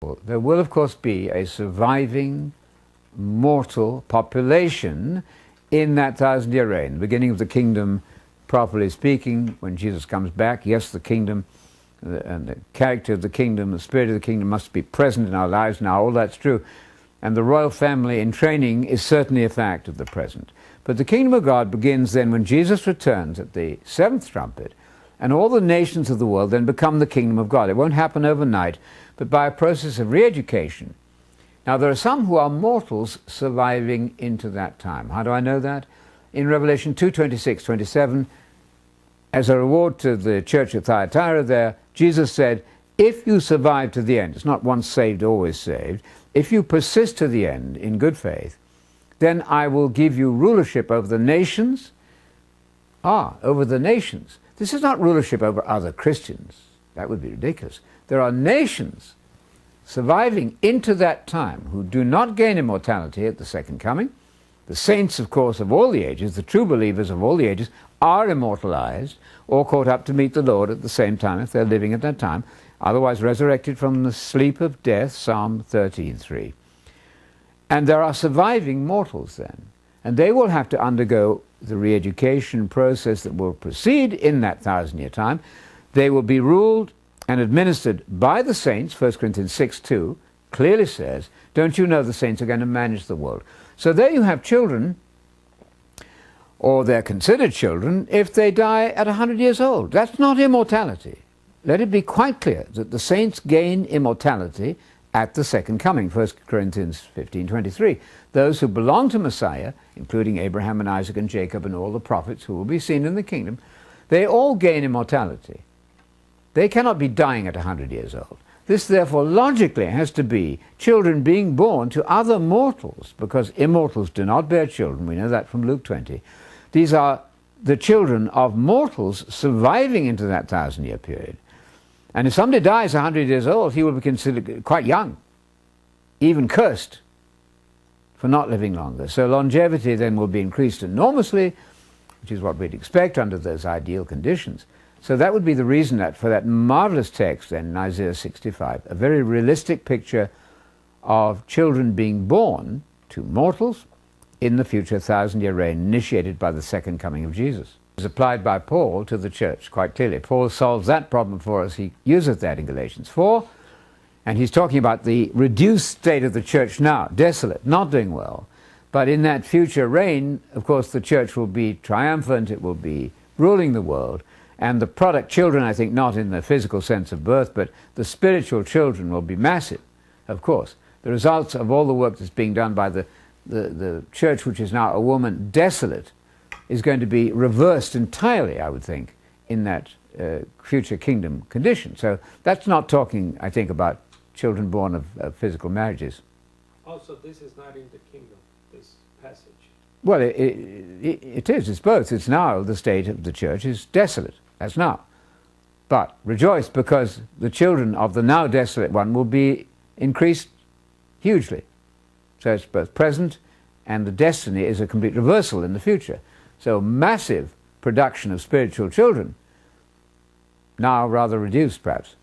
There will, of course, be a surviving mortal population in that 1,000-year reign, the beginning of the kingdom, properly speaking, when Jesus comes back. Yes, the kingdom and the character of the kingdom, the spirit of the kingdom must be present in our lives now. All that's true. And the royal family in training is certainly a fact of the present. But the kingdom of God begins then when Jesus returns at the seventh trumpet, and all the nations of the world then become the kingdom of God. It won't happen overnight, but by a process of re-education. Now, there are some who are mortals surviving into that time. How do I know that? In Revelation 2:26-27, as a reward to the church of Thyatira there, Jesus said, if you survive to the end, it's not once saved, always saved, if you persist to the end in good faith, then I will give you rulership over the nations. Over the nations. This is not rulership over other Christians. That would be ridiculous. There are nations surviving into that time who do not gain immortality at the second coming. The saints, of course, of all the ages, the true believers of all the ages, are immortalized or caught up to meet the Lord at the same time if they're living at that time, otherwise resurrected from the sleep of death, Psalm 13:3. And there are surviving mortals then, and they will have to undergo the re-education process that will proceed in that 1,000-year time. They will be ruled and administered by the saints. 1 Corinthians 6:2 clearly says, don't you know the saints are going to manage the world? So there you have children, or they're considered children, if they die at 100 years old. That's not immortality. Let it be quite clear that the saints gain immortality at the second coming, 1 Corinthians 15:23. Those who belong to Messiah, including Abraham and Isaac and Jacob and all the prophets who will be seen in the kingdom, they all gain immortality. They cannot be dying at 100 years old. This, therefore, logically has to be children being born to other mortals, because immortals do not bear children. We know that from Luke 20. These are the children of mortals surviving into that 1,000-year period. And if somebody dies 100 years old, he will be considered quite young, even cursed for not living longer. So longevity then will be increased enormously, which is what we'd expect under those ideal conditions. So that would be the reason that for that marvelous text then in Isaiah 65, a very realistic picture of children being born to mortals in the future 1,000-year reign initiated by the second coming of Jesus. It is applied by Paul to the church quite clearly. Paul solves that problem for us. He uses that in Galatians 4, and he's talking about the reduced state of the church now, desolate, not doing well. But in that future reign, of course, the church will be triumphant, it will be ruling the world, and the product children, I think, not in the physical sense of birth, but the spiritual children will be massive, of course. The results of all the work that's being done by the church, which is now a woman desolate, is going to be reversed entirely, I would think, in that future kingdom condition. So that's not talking, I think, about children born of physical marriages. Also, this is not in the kingdom, this passage. Well, it is. It's both. It's now the state of the church is desolate. That's now. But rejoice, because the children of the now desolate one will be increased hugely. So it's both present, and the destiny is a complete reversal in the future. So massive production of spiritual children, now rather reduced perhaps.